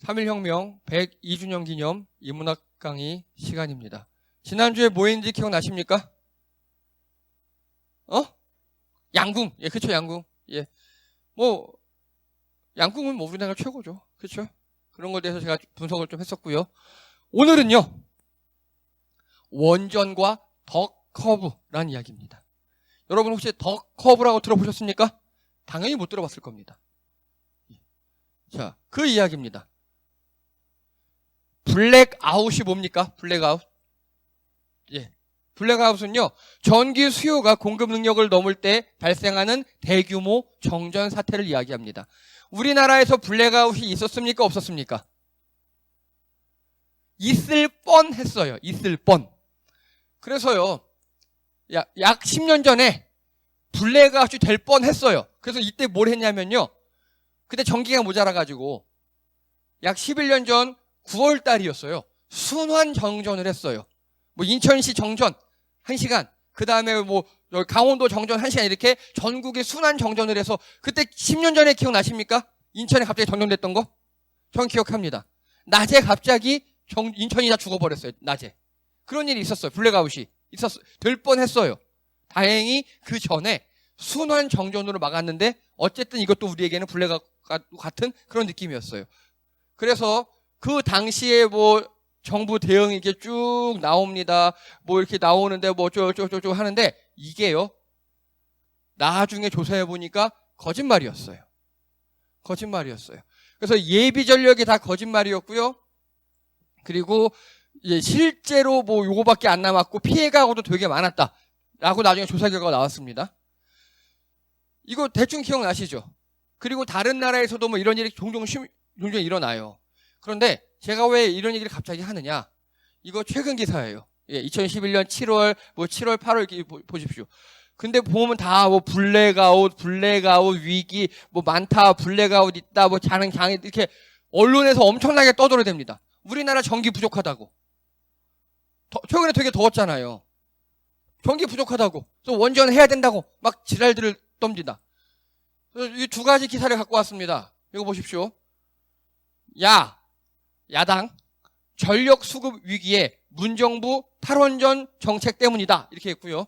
3.1혁명 102주년 기념 인문학 강의 시간입니다. 지난주에 뭐 했는지 기억나십니까? 양궁. 예, 그쵸, 양궁. 예. 양궁은 우리나라 최고죠. 그쵸? 그런 것에 대해서 제가 분석을 좀 했었고요. 오늘은요, 원전과 덕 커브라는 이야기입니다. 여러분 혹시 덕 커브라고 들어보셨습니까? 당연히 못 들어봤을 겁니다. 자, 그 이야기입니다. 블랙아웃이 뭡니까? 블랙아웃. 예. 블랙아웃은요, 전기 수요가 공급 능력을 넘을 때 발생하는 대규모 정전 사태를 이야기합니다. 우리나라에서 블랙아웃이 있었습니까? 없었습니까? 있을 뻔 했어요. 있을 뻔. 그래서요, 약 10년 전에 블랙아웃이 될 뻔 했어요. 그래서 이때 뭘 했냐면요, 그때 전기가 모자라가지고 약 11년 전 9월 달이었어요. 순환 정전을 했어요. 인천시 정전 1시간, 그 다음에 강원도 정전 1시간 이렇게 전국에 순환 정전을 해서 그때 10년 전에 기억나십니까? 인천에 갑자기 정전됐던 거? 전 기억합니다. 낮에 갑자기 인천이 다 죽어버렸어요. 낮에. 그런 일이 있었어요. 블랙아웃이 될 뻔했어요. 다행히 그 전에 순환 정전으로 막았는데 어쨌든 이것도 우리에게는 블랙아웃 같은 그런 느낌이었어요. 그래서 그 당시에 정부 대응이 이렇게 쭉 나옵니다. 이렇게 나오는데 어쩌고 하는데 이게요, 나중에 조사해보니까 거짓말이었어요. 거짓말이었어요. 그래서 예비 전력이 다 거짓말이었고요. 그리고 실제로 요거밖에 안 남았고 피해가고도 되게 많았다라고 나중에 조사 결과가 나왔습니다. 이거 대충 기억나시죠? 그리고 다른 나라에서도 이런 일이 종종 일어나요. 그런데 제가 왜 이런 얘기를 갑자기 하느냐? 이거 최근 기사예요. 2011년 7월, 7월, 8월 이렇게 보십시오. 근데 보면 다 블랙아웃 위기, 많다, 블랙아웃 있다, 장애 이렇게 언론에서 엄청나게 떠들어댑니다. 우리나라 전기 부족하다고. 최근에 되게 더웠잖아요. 전기 부족하다고. 그래서 원전 해야 된다고 막 지랄들을 떱니다. 이 두 가지 기사를 갖고 왔습니다. 이거 보십시오. 야당 전력 수급 위기에 문정부 탈원전 정책 때문이다 이렇게 했고요.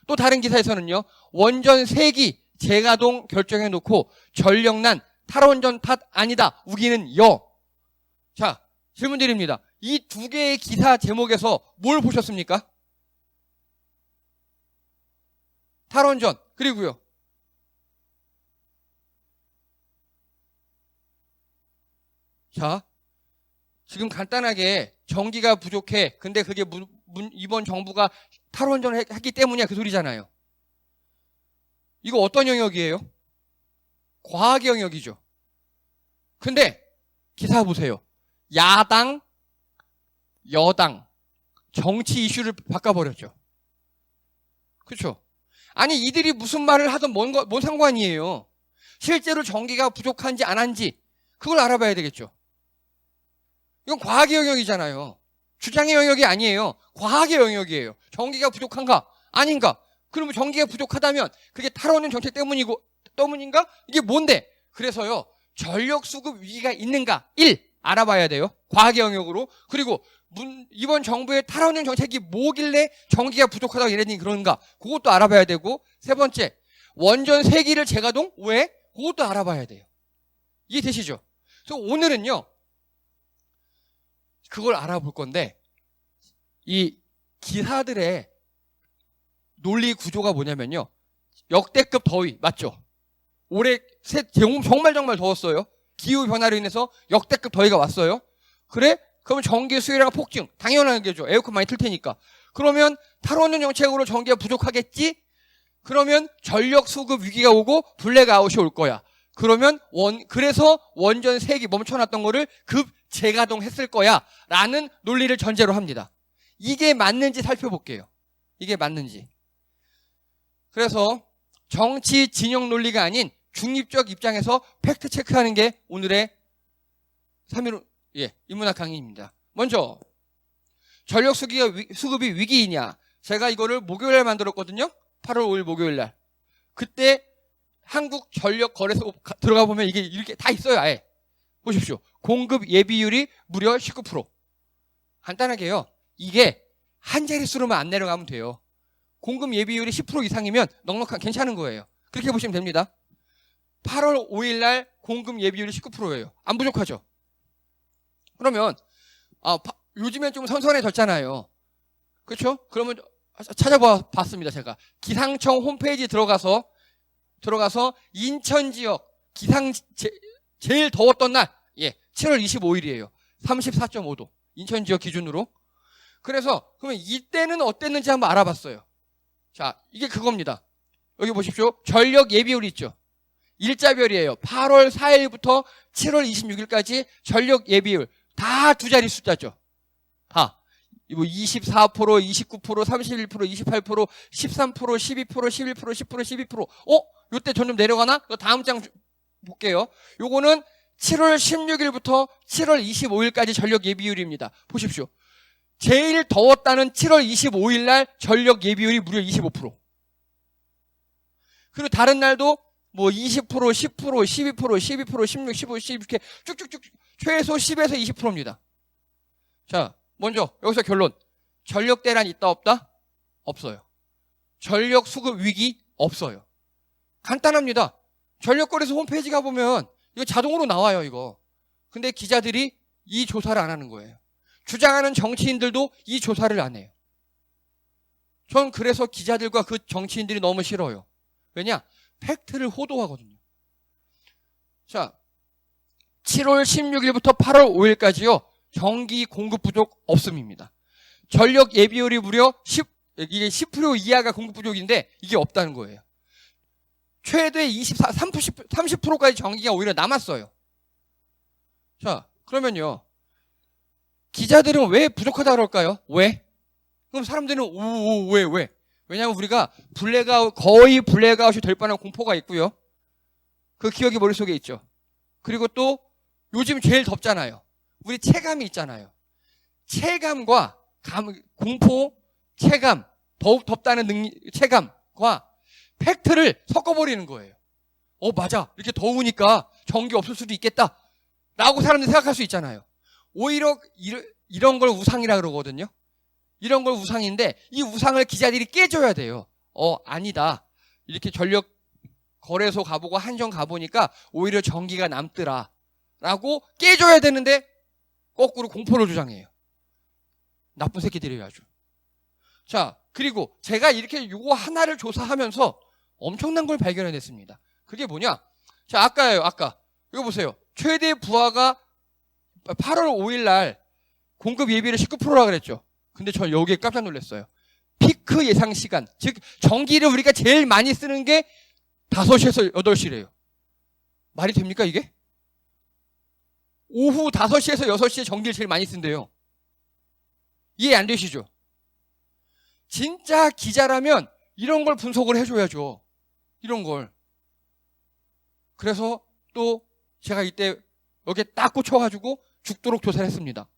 또 다른 기사에서는요, 원전 3기 재가동 결정해놓고 전력난 탈원전 탓 아니다 우기는 여. 자, 질문 드립니다. 이 두 개의 기사 제목에서 뭘 보셨습니까? 탈원전, 그리고요, 자, 지금 간단하게 전기가 부족해. 근데 그게 이번 정부가 탈원전을 했기 때문이야 그 소리잖아요. 이거 어떤 영역이에요? 과학 영역이죠. 근데 기사 보세요. 야당, 여당, 정치 이슈를 바꿔버렸죠. 그렇죠? 아니 이들이 무슨 말을 하든 뭔 상관이에요. 실제로 전기가 부족한지 안 한지 그걸 알아봐야 되겠죠. 이건 과학의 영역이잖아요. 주장의 영역이 아니에요. 과학의 영역이에요. 전기가 부족한가? 아닌가? 그러면 전기가 부족하다면 그게 탈원전 정책 때문인가? 이게 뭔데? 그래서요, 전력 수급 위기가 있는가? 1. 알아봐야 돼요. 과학의 영역으로. 그리고 이번 정부의 탈원전 정책이 뭐길래 전기가 부족하다고 얘네들이 그런가? 그것도 알아봐야 되고, 세 번째, 원전 3기를 재가동? 왜? 그것도 알아봐야 돼요. 이해되시죠? 그래서 오늘은요, 그걸 알아볼 건데, 이 기사들의 논리 구조가 뭐냐면요, 역대급 더위 맞죠? 올해 정말 더웠어요. 기후변화로 인해서 역대급 더위가 왔어요. 그래? 그러면 전기 수요량 폭증 당연한 게죠. 에어컨 많이 틀 테니까. 그러면 탈원전 정책으로 전기가 부족하겠지? 그러면 전력 수급 위기가 오고 블랙아웃이 올 거야. 그러면 그래서 원전 3기 멈춰놨던 거를 급 재가동했을 거야 라는 논리를 전제로 합니다. 이게 맞는지 살펴볼게요. 이게 맞는지. 그래서 정치 진영 논리가 아닌 중립적 입장에서 팩트 체크하는 게 오늘의 3.1 인문학 강의입니다. 먼저 전력 수급이 위기이냐, 제가 이거를 목요일날 만들었거든요. 8월 5일 목요일날. 그때 한국 전력 거래소 들어가 보면 이게 이렇게 다 있어요. 아예 보십시오. 공급 예비율이 무려 19%. 간단하게요. 이게 한 자릿수로만 안 내려가면 돼요. 공급 예비율이 10% 이상이면 넉넉한 괜찮은 거예요. 그렇게 보시면 됩니다. 8월 5일 날 공급 예비율이 19%예요. 안 부족하죠? 그러면 요즘엔 좀 선선해졌잖아요. 그렇죠? 그러면 찾아봤습니다. 제가 기상청 홈페이지 들어가서 인천 지역 제일 더웠던 날 7월 25일이에요. 34.5도. 인천 지역 기준으로. 그래서 그러면 이때는 어땠는지 한번 알아봤어요. 자, 이게 그겁니다. 여기 보십시오. 전력 예비율이 있죠. 일자별이에요. 8월 4일부터 7월 26일까지 전력 예비율 다 두 자리 숫자죠. 다. 24%, 29%, 31%, 28%, 13%, 12%, 11%, 10%, 12%. 요때 점점 내려가나? 다음 장 볼게요. 요거는 7월 16일부터 7월 25일까지 전력 예비율입니다. 보십시오. 제일 더웠다는 7월 25일 날 전력 예비율이 무려 25%. 그리고 다른 날도 20%, 10%, 12%, 12%, 16, 15, 16 이렇게 쭉쭉쭉 최소 10에서 20%입니다. 자, 먼저 여기서 결론. 전력 대란 있다 없다? 없어요. 전력 수급 위기 없어요. 간단합니다. 전력거래소 홈페이지 가보면 이거 자동으로 나와요, 이거. 근데 기자들이 이 조사를 안 하는 거예요. 주장하는 정치인들도 이 조사를 안 해요. 전 그래서 기자들과 그 정치인들이 너무 싫어요. 왜냐? 팩트를 호도하거든요. 자, 7월 16일부터 8월 5일까지요. 전기 공급 부족 없음입니다. 전력 예비율이 무려 이게 10% 이하가 공급 부족인데 이게 없다는 거예요. 최대 30%까지 전기가 오히려 남았어요. 자, 그러면요. 기자들은 왜 부족하다 그럴까요? 왜? 그럼 사람들은 왜? 왜냐하면 우리가 거의 블랙아웃이 될 뻔한 공포가 있고요. 그 기억이 머릿속에 있죠. 그리고 또 요즘 제일 덥잖아요. 우리 체감이 있잖아요. 체감과 공포, 체감, 덥다는 체감과 팩트를 섞어버리는 거예요. 맞아. 이렇게 더우니까 전기 없을 수도 있겠다. 라고 사람들이 생각할 수 있잖아요. 오히려 이런 걸 우상이라 그러거든요. 이런 걸 우상인데 이 우상을 기자들이 깨줘야 돼요. 아니다. 이렇게 전력 거래소 가보고 한전 가보니까 오히려 전기가 남더라. 라고 깨줘야 되는데 거꾸로 공포를 주장해요. 나쁜 새끼들이에요, 아주. 자, 그리고 제가 이렇게 요거 하나를 조사하면서 엄청난 걸 발견해냈습니다. 그게 뭐냐? 자, 아까. 이거 보세요. 최대 부하가 8월 5일 날 공급 예비를 19%라 그랬죠. 근데 저 여기에 깜짝 놀랐어요. 피크 예상 시간. 즉, 전기를 우리가 제일 많이 쓰는 게 5시에서 8시래요. 말이 됩니까, 이게? 오후 5시에서 6시에 전기를 제일 많이 쓴대요. 이해 안 되시죠? 진짜 기자라면 이런 걸 분석을 해줘야죠. 이런 걸. 그래서 또 제가 이때 여기에 딱 꽂혀가지고 죽도록 조사를 했습니다.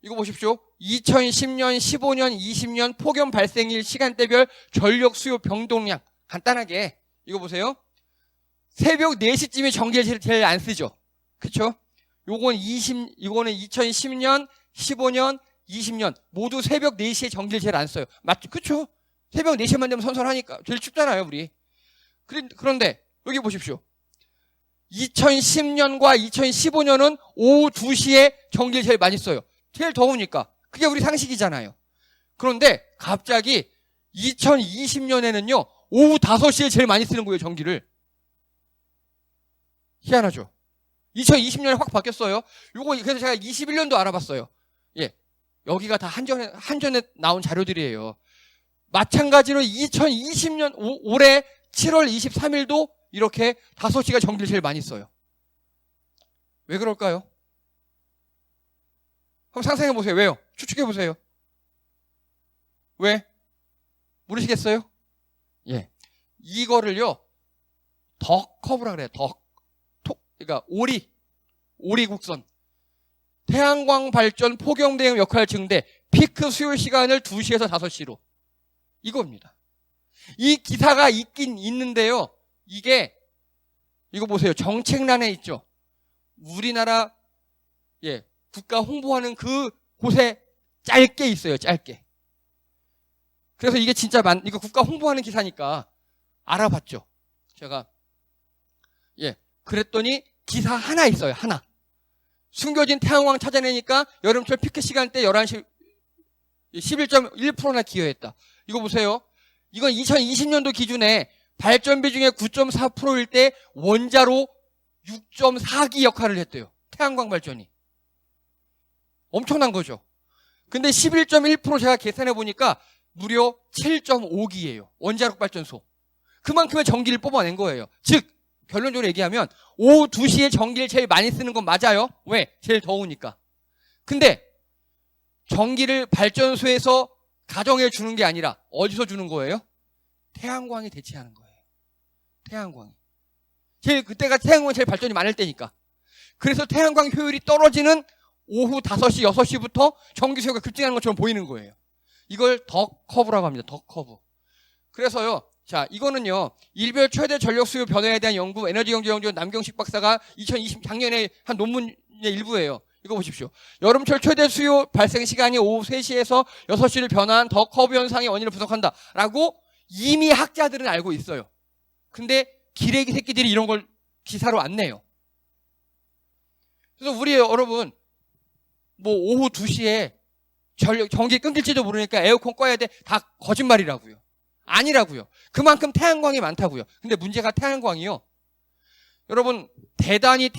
이거 보십시오. 2010년, 15년, 20년 폭염 발생일 시간대별 전력 수요 변동량. 간단하게 이거 보세요. 새벽 4시쯤에 전기를 제일 안 쓰죠. 그쵸? 이거는 2010년, 15년, 20년 모두 새벽 4시에 전기를 제일 안 써요. 맞죠? 그쵸? 새벽 4시만 되면 선선하니까 제일 춥잖아요, 우리. 그런데 여기 보십시오. 2010년과 2015년은 오후 2시에 전기를 제일 많이 써요. 제일 더우니까. 그게 우리 상식이잖아요. 그런데 갑자기 2020년에는요. 오후 5시에 제일 많이 쓰는 거예요, 전기를. 희한하죠? 2020년에 확 바뀌었어요. 그래서 제가 21년도 알아봤어요. 여기가 다 한전에 나온 자료들이에요. 마찬가지로 2020년 올해 7월 23일도 이렇게 5시가 전기를 제일 많이 써요. 왜 그럴까요? 한번 상상해 보세요. 왜요? 추측해 보세요. 왜? 모르시겠어요? 이거를요. 덕커브라 그래요. 그러니까 오리국선. 태양광 발전 폭염 대응 역할 증대. 피크 수요 시간을 2시에서 5시로. 이겁니다. 이 기사가 있긴 있는데요. 이거 보세요. 정책란에 있죠. 우리나라 국가 홍보하는 그 곳에 짧게 있어요. 짧게. 그래서 이게 진짜 이거 국가 홍보하는 기사니까 알아봤죠. 제가 그랬더니 기사 하나 있어요. 하나. 숨겨진 태양광 찾아내니까 여름철 피크 시간대 11시 11.1%나 기여했다. 이거 보세요. 이건 2020년도 기준에 발전비 중에 9.4%일 때 원자로 6.4기 역할을 했대요. 태양광 발전이. 엄청난 거죠. 근데 11.1% 제가 계산해 보니까 무려 7.5기예요. 원자력 발전소. 그만큼의 전기를 뽑아낸 거예요. 즉 결론적으로 얘기하면 오후 2시에 전기를 제일 많이 쓰는 건 맞아요. 왜? 제일 더우니까. 근데 전기를 발전소에서 가정에 주는 게 아니라 어디서 주는 거예요? 태양광이 대체하는 거예요. 태양광이. 그때가 태양광이 제일 발전이 많을 때니까. 그래서 태양광 효율이 떨어지는 오후 5시, 6시부터 전기 수요가 급증하는 것처럼 보이는 거예요. 이걸 덕 커브라고 합니다. 덕 커브. 그래서요. 자, 이거는요. 일별 최대 전력 수요 변화에 대한 연구 에너지 경제 연구원 남경식 박사가 2020 작년에 한 논문의 일부예요. 이거 보십시오. 여름철 최대 수요 발생 시간이 오후 3시에서 6시를 변화한 더 커브 현상의 원인을 분석한다라고 이미 학자들은 알고 있어요. 근데 기레기 새끼들이 이런 걸 기사로 안 내요. 그래서 우리 여러분 뭐 오후 2시에 전기 끊길지도 모르니까 에어컨 꺼야 돼. 다 거짓말이라고요. 아니라고요. 그만큼 태양광이 많다고요. 근데 문제가 태양광이요. 여러분 대단히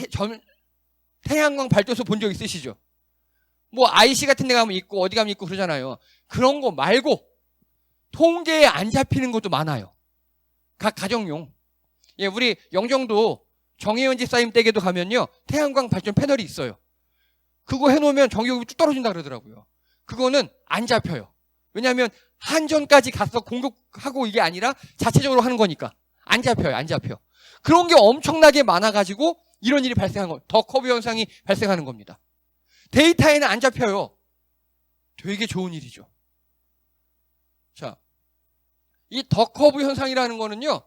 태양광 발전소 본 적 있으시죠? 뭐 IC 같은 데 가면 있고 어디 가면 있고 그러잖아요. 그런 거 말고 통계에 안 잡히는 것도 많아요. 각 가정용. 우리 영종도 정혜연 집사님 댁에도 가면요. 태양광 발전 패널이 있어요. 그거 해놓으면 전기요금이 뚝 떨어진다 그러더라고요. 그거는 안 잡혀요. 왜냐하면 한전까지 가서 공급하고 이게 아니라 자체적으로 하는 거니까. 안 잡혀요. 안 잡혀. 그런 게 엄청나게 많아가지고 이런 일이 발생한 거, 더 커브 현상이 발생하는 겁니다. 데이터에는 안 잡혀요. 되게 좋은 일이죠. 자, 이 더 커브 현상이라는 거는요,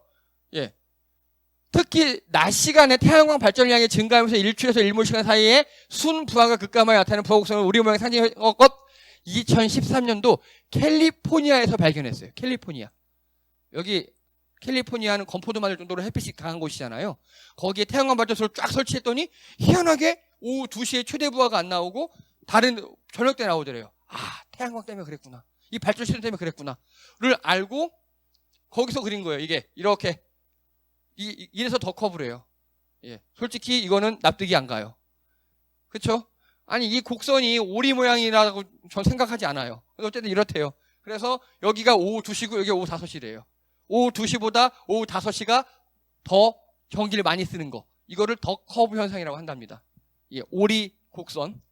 특히 낮 시간에 태양광 발전량이 증가하면서 일출에서 일몰시간 사이에 순 부하가 급감하여 나타나는 부하 곡선을 우리 모양의 상징한 것 2013년도 캘리포니아에서 발견했어요. 캘리포니아. 여기 캘리포니아는 건포도 만들 정도로 햇빛이 강한 곳이잖아요. 거기에 태양광 발전소를 쫙 설치했더니 희한하게 오후 2시에 최대 부하가 안 나오고 다른 저녁 때 나오더래요. 아, 태양광 때문에 그랬구나. 이 발전 시스템 때문에 그랬구나를 알고 거기서 그린 거예요. 이게 이렇게 이래서 더 커브래요. 솔직히 이거는 납득이 안 가요. 그렇죠? 아니 이 곡선이 오리 모양이라고 전 생각하지 않아요. 어쨌든 이렇대요. 그래서 여기가 오후 2시고 여기 오후 5시래요. 오후 2시보다 오후 5시가 더 전기를 많이 쓰는 거. 이거를 더 커브 현상이라고 한답니다. 오리 곡선.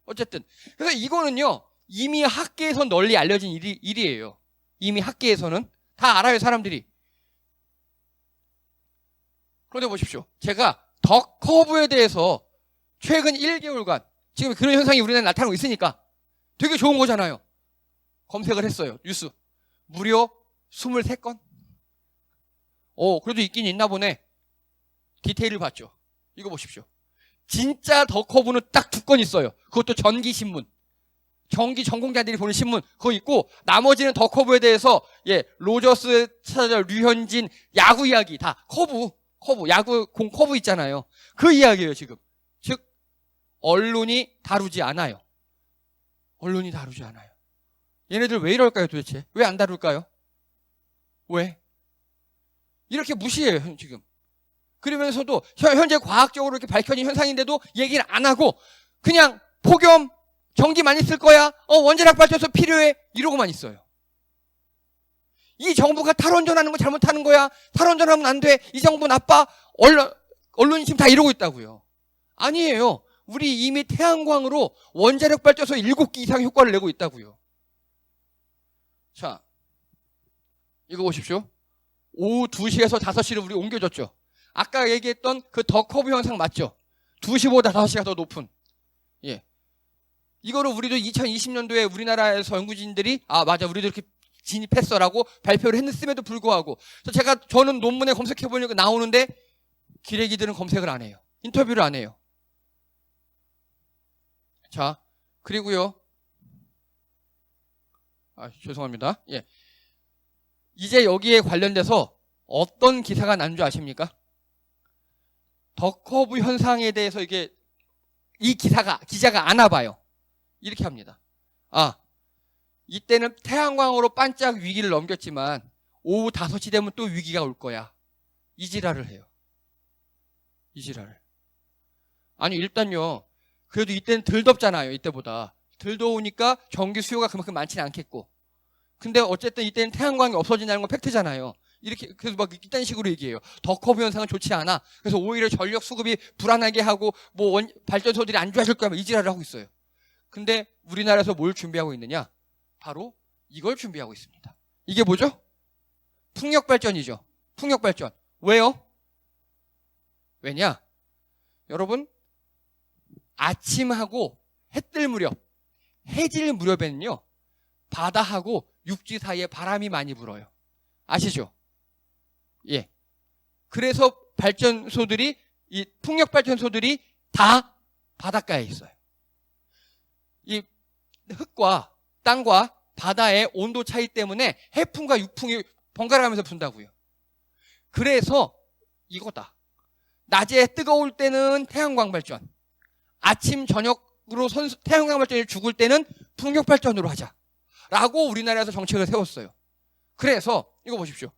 어쨌든 그래서 이거는요. 이미 학계에서 널리 알려진 일이에요. 이미 학계에서는 다 알아요, 사람들이. 그런데 보십시오. 제가 더 커브에 대해서 최근 1개월간 지금 그런 현상이 우리나라에 나타나고 있으니까 되게 좋은 거잖아요. 검색을 했어요. 뉴스. 무려 23건? 그래도 있긴 있나 보네. 디테일을 봤죠. 이거 보십시오. 진짜 더 커브는 딱 2건 있어요. 그것도 전기신문. 전기 전공자들이 보는 신문 그거 있고 나머지는 더 커브에 대해서 로저스, 차저, 류현진 야구 이야기 다 커브 야구 공 커브 있잖아요. 그 이야기예요 지금. 즉 언론이 다루지 않아요. 언론이 다루지 않아요. 얘네들 왜 이럴까요 도대체? 왜 안 다룰까요? 왜? 이렇게 무시해요 지금. 그러면서도 현재 과학적으로 이렇게 밝혀진 현상인데도 얘기를 안 하고 그냥 폭염 전기 많이 쓸 거야. 원자력 발전소 필요해. 이러고만 있어요. 이 정부가 탈원전하는 거 잘못하는 거야. 탈원전하면 안 돼. 이 정부 나빠. 언론이 지금 다 이러고 있다고요. 아니에요. 우리 이미 태양광으로 원자력 발전소 7기 이상 효과를 내고 있다고요. 자, 이거 보십시오. 오후 2시에서 5시를 우리 옮겨줬죠. 아까 얘기했던 그 더 커브 현상 맞죠? 2시보다 5시가 더 높은. 이거를 우리도 2020년도에 우리나라에서 연구진들이 맞아 우리도 이렇게 진입했어라고 발표를 했음에도 불구하고 저는 논문에 검색해보니까 나오는데 기레기들은 검색을 안 해요. 인터뷰를 안 해요. 자, 그리고요. 죄송합니다. 예. 이제 여기에 관련돼서 어떤 기사가 난 줄 아십니까? 더 커브 현상에 대해서 이 기자가 아나 봐요. 이렇게 합니다. 이때는 태양광으로 반짝 위기를 넘겼지만 오후 5시 되면 또 위기가 올 거야. 이 지랄을 해요. 이 지랄을. 아니, 일단요. 그래도 이때는 덜 덥잖아요. 이때보다. 덜 더우니까 전기 수요가 그만큼 많지는 않겠고. 근데 어쨌든 이때는 태양광이 없어진다는 건 팩트잖아요. 이렇게, 그래서 막 이딴 식으로 얘기해요. 더 커브 현상은 좋지 않아. 그래서 오히려 전력 수급이 불안하게 하고, 발전소들이 안 좋아질 거야. 이 지랄을 하고 있어요. 근데 우리나라에서 뭘 준비하고 있느냐? 바로 이걸 준비하고 있습니다. 이게 뭐죠? 풍력발전이죠. 풍력발전. 왜요? 왜냐? 여러분, 아침하고 해 뜰 무렵, 해질 무렵에는요, 바다하고 육지 사이에 바람이 많이 불어요. 아시죠? 예. 그래서 발전소들이, 이 풍력발전소들이 다 바닷가에 있어요. 이 흙과 땅과 바다의 온도 차이 때문에 해풍과 육풍이 번갈아가면서 분다고요. 그래서 이거다. 낮에 뜨거울 때는 태양광 발전, 아침 저녁으로 태양광 발전이 죽을 때는 풍력 발전으로 하자 라고 우리나라에서 정책을 세웠어요. 그래서 이거 보십시오.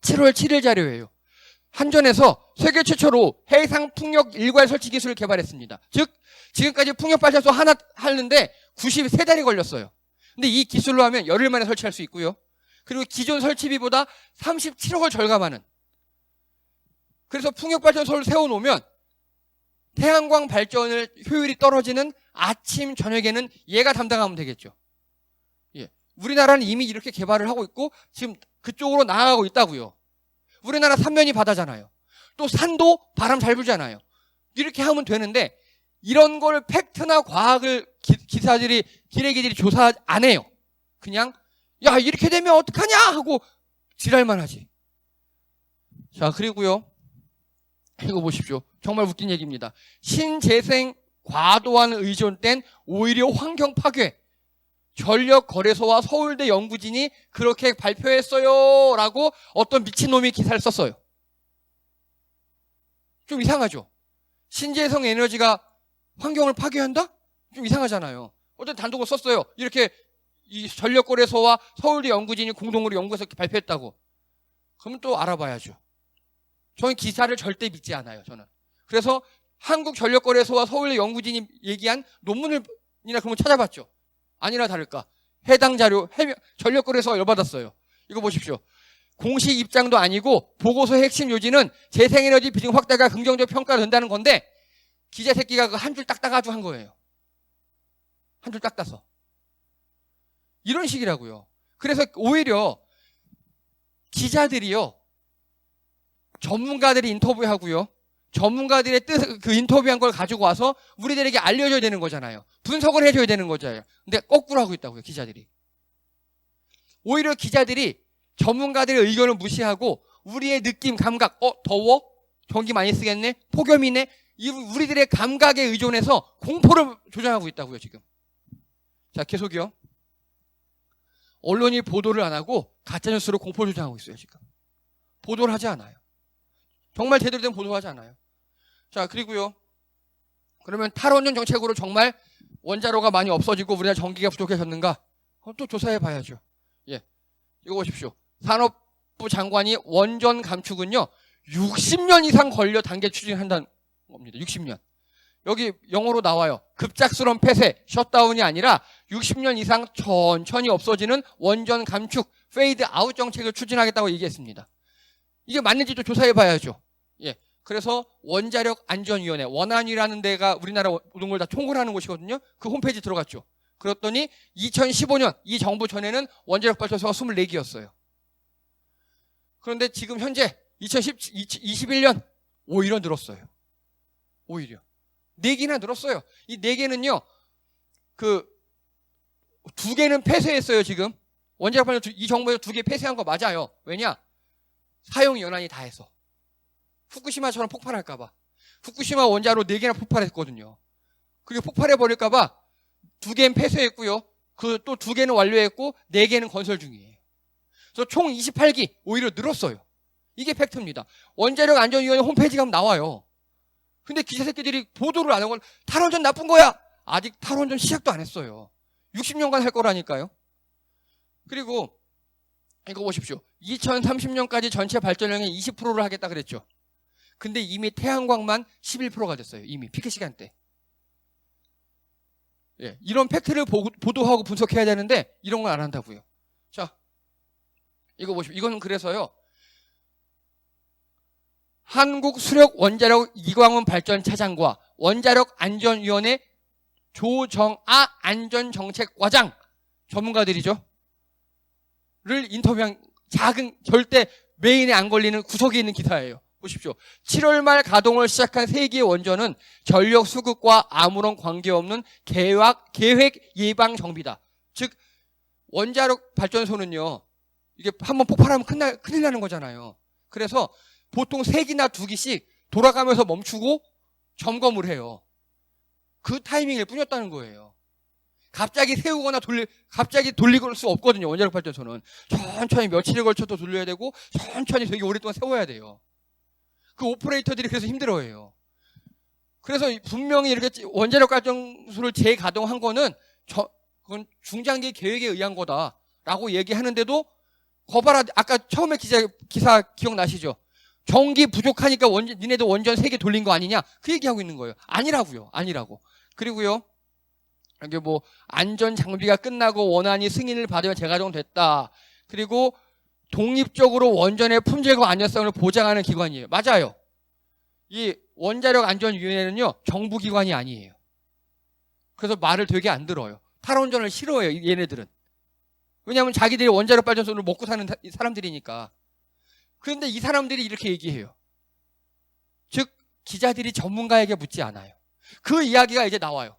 7월 7일 자료예요. 한전에서 세계 최초로 해상 풍력 일괄 설치 기술을 개발했습니다. 즉 지금까지 풍력 발전소 하나 하는데 93달이 걸렸어요. 근데 이 기술로 하면 열흘 만에 설치할 수 있고요. 그리고 기존 설치비보다 37억을 절감하는. 그래서 풍력발전소를 세워놓으면 태양광 발전을 효율이 떨어지는 아침, 저녁에는 얘가 담당하면 되겠죠. 예. 우리나라는 이미 이렇게 개발을 하고 있고 지금 그쪽으로 나아가고 있다고요. 우리나라 삼면이 바다잖아요. 또 산도 바람 잘 불잖아요. 이렇게 하면 되는데 이런 걸 팩트나 과학을 기사들이, 기레기들이 조사 안 해요. 그냥 야 이렇게 되면 어떡하냐 하고 지랄만 하지. 자, 그리고요. 이거 보십시오. 정말 웃긴 얘기입니다. 신재생 과도한 의존된 오히려 환경 파괴. 전력거래소와 서울대 연구진이 그렇게 발표했어요 라고 어떤 미친놈이 기사를 썼어요. 좀 이상하죠? 신재생 에너지가 환경을 파괴한다? 좀 이상하잖아요. 어떤 단독을 썼어요. 이렇게 이 전력거래소와 서울대 연구진이 공동으로 연구해서 발표했다고. 그러면 또 알아봐야죠. 저는 기사를 절대 믿지 않아요. 저는. 그래서 한국전력거래소와 서울대 연구진이 얘기한 논문이나 그런 거 찾아봤죠. 아니나 다를까. 해당 자료 전력거래소가 열받았어요. 이거 보십시오. 공식 입장도 아니고 보고서의 핵심 요지는 재생에너지 비중 확대가 긍정적 평가가 된다는 건데 기자 새끼가 그 한 줄 딱 따가지고 한 거예요. 한 줄 딱 따서. 이런 식이라고요. 그래서 오히려 기자들이요. 전문가들이 인터뷰하고요. 전문가들의 그 인터뷰한 걸 가지고 와서 우리들에게 알려줘야 되는 거잖아요. 분석을 해줘야 되는 거잖아요. 근데 거꾸로 하고 있다고요. 기자들이. 오히려 기자들이 전문가들의 의견을 무시하고 우리의 느낌, 감각, 더워? 전기 많이 쓰겠네? 폭염이네? 우리들의 감각에 의존해서 공포를 조장하고 있다고요. 지금. 자, 계속이요. 언론이 보도를 안 하고 가짜뉴스로 공포를 조장하고 있어요. 지금. 보도를 하지 않아요. 정말 제대로 된 보도를 하지 않아요. 자, 그리고요. 그러면 탈원전 정책으로 정말 원자로가 많이 없어지고 우리나라 전기가 부족해졌는가? 또 조사해 봐야죠. 예. 이거 보십시오. 산업부 장관이 원전 감축은요. 60년 이상 걸려 단계 추진한다는 겁니다. 60년. 여기 영어로 나와요. 급작스러운 폐쇄, 셧다운이 아니라 60년 이상 천천히 없어지는 원전 감축, 페이드 아웃 정책을 추진하겠다고 얘기했습니다. 이게 맞는지도 조사해 봐야죠. 예. 그래서 원자력 안전위원회, 원안위라는 데가 우리나라 모든 걸 다 총괄하는 곳이거든요. 그 홈페이지 들어갔죠. 그랬더니 2015년 이 정부 전에는 원자력 발전소가 24기였어요. 그런데 지금 현재 2021년 오히려 늘었어요. 오히려. 4개나 늘었어요. 이 4개는요. 그 2개는 폐쇄했어요, 지금. 원자력 발전소 이 정부에서 2개 폐쇄한 거 맞아요. 왜냐? 사용 연한이 다 해서. 후쿠시마처럼 폭발할까봐. 후쿠시마 원자로 4개나 폭발했거든요. 그리고 폭발해 버릴까봐 2개는 폐쇄했고요. 그 또 2개는 완료했고 4개는 건설 중이에요. 그래서 총 28기 오히려 늘었어요. 이게 팩트입니다. 원자력안전위원회 홈페이지 가면 나와요. 근데 기자 새끼들이 보도를 안 하고 탈원전 나쁜 거야. 아직 탈원전 시작도 안 했어요. 60년간 할 거라니까요. 그리고 이거 보십시오. 2030년까지 전체 발전량의 20%를 하겠다 그랬죠. 근데 이미 태양광만 11%가 됐어요. 이미 피크 시간대. 예, 이런 팩트를 보도하고 분석해야 되는데 이런 걸 안 한다고요. 자, 이거 보십시오. 이거는 그래서요. 한국수력원자력 이광훈 발전차장과 원자력안전위원회 조정아 안전정책과장 전문가들이죠. 를 인터뷰한 작은 절대 메인에 안 걸리는 구석에 있는 기사예요. 보십시오. 7월 말 가동을 시작한 3개의 원전은 전력 수급과 아무런 관계없는 계획 예방 정비다. 즉 원자력 발전소는요. 이게 한번 폭발하면 큰일 나는 거잖아요. 그래서 보통 3기나 2기씩 돌아가면서 멈추고 점검을 해요. 그 타이밍일 뿐이었다는 거예요. 갑자기 세우거나 갑자기 돌릴 수 없거든요. 원자력 발전소는. 천천히 며칠에 걸쳐서 돌려야 되고 천천히 되게 오랫동안 세워야 돼요. 그 오퍼레이터들이 그래서 힘들어해요. 그래서 분명히 이렇게 원자력 발전소를 재가동한 거는 그건 중장기 계획에 의한 거다라고 얘기하는데도 거봐라. 아까 처음에 기사 기억나시죠? 전기 부족하니까 니네도 원전 3개 돌린 거 아니냐? 그 얘기하고 있는 거예요. 아니라고요. 아니라고. 그리고요. 이게 뭐 안전 장비가 끝나고 원안이 승인을 받으면 재가동됐다. 그리고 독립적으로 원전의 품질과 안전성을 보장하는 기관이에요. 맞아요. 이 원자력안전위원회는요. 정부기관이 아니에요. 그래서 말을 되게 안 들어요. 탈원전을 싫어해요. 얘네들은. 왜냐하면 자기들이 원자력 발전소를 먹고 사는 사람들이니까. 그런데 이 사람들이 이렇게 얘기해요. 즉 기자들이 전문가에게 묻지 않아요. 그 이야기가 이제 나와요.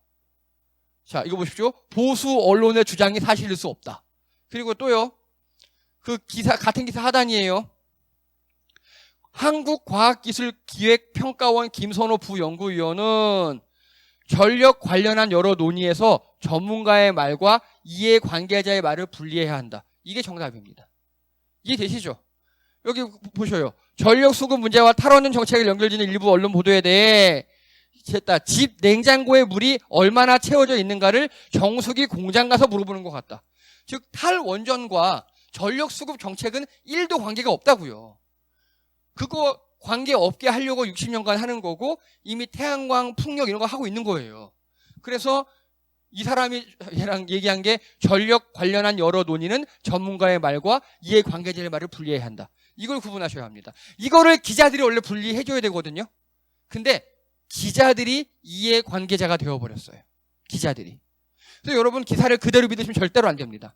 자, 이거 보십시오. 보수 언론의 주장이 사실일 수 없다. 그리고 또요. 그 같은 기사 하단이에요. 한국과학기술기획평가원 김선호 부연구위원은 전력 관련한 여러 논의에서 전문가의 말과 이해관계자의 말을 분리해야 한다. 이게 정답입니다. 이해되시죠? 여기 보셔요. 전력 수급 문제와 탈원전 정책을 연결짓는 일부 언론 보도에 대해 집 냉장고에 물이 얼마나 채워져 있는가를 정수기 공장 가서 물어보는 것 같다. 즉 탈원전과 전력 수급 정책은 1도 관계가 없다고요. 그거 관계 없게 하려고 60년간 하는 거고 이미 태양광, 풍력 이런 거 하고 있는 거예요. 그래서 이 사람이 얘랑 얘기한 게 전력 관련한 여러 논의는 전문가의 말과 이해관계자의 말을 분리해야 한다. 이걸 구분하셔야 합니다. 이거를 기자들이 원래 분리해줘야 되거든요. 근데 기자들이 이해관계자가 되어버렸어요. 기자들이. 그래서 여러분 기사를 그대로 믿으시면 절대로 안 됩니다.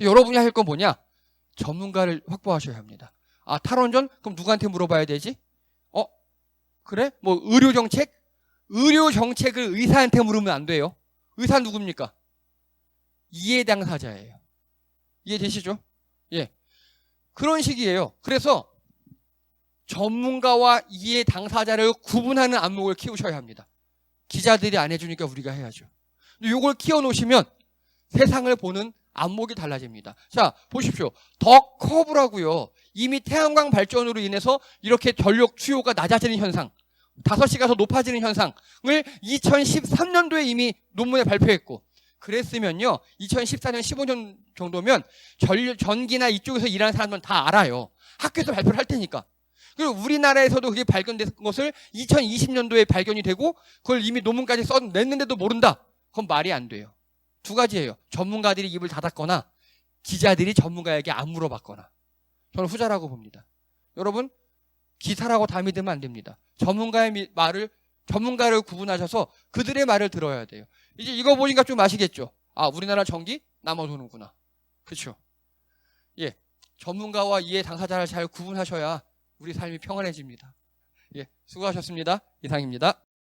여러분이 할 건 뭐냐? 전문가를 확보하셔야 합니다. 아, 탈원전? 그럼 누구한테 물어봐야 되지? 그래? 뭐 의료정책? 의료정책을 의사한테 물으면 안 돼요. 의사 누굽니까? 이해 당사자예요. 이해되시죠? 예. 그런 식이에요. 그래서 전문가와 이해 당사자를 구분하는 안목을 키우셔야 합니다. 기자들이 안 해주니까 우리가 해야죠. 이걸 키워놓으시면 세상을 보는 안목이 달라집니다. 자, 보십시오. 더 커브라고요. 이미 태양광 발전으로 인해서 이렇게 전력 수요가 낮아지는 현상, 5시가 더 높아지는 현상을 2013년도에 이미 논문에 발표했고, 그랬으면요 2014년 15년 정도면 전기나 이쪽에서 일하는 사람들은 다 알아요. 학교에서 발표를 할 테니까. 그리고 우리나라에서도 그게 발견된 것을 2020년도에 발견이 되고 그걸 이미 논문까지 써냈는데도 모른다. 그건 말이 안 돼요. 2가지예요. 전문가들이 입을 닫았거나 기자들이 전문가에게 안 물어봤거나. 저는 후자라고 봅니다. 여러분 기사라고 다 믿으면 안 됩니다. 전문가를 구분하셔서 그들의 말을 들어야 돼요. 이제 이거 보니까 좀 아시겠죠? 아, 우리나라 전기 남아도는구나. 그렇죠? 예, 전문가와 이해 당사자를 잘 구분하셔야 우리 삶이 평안해집니다. 예, 수고하셨습니다. 이상입니다.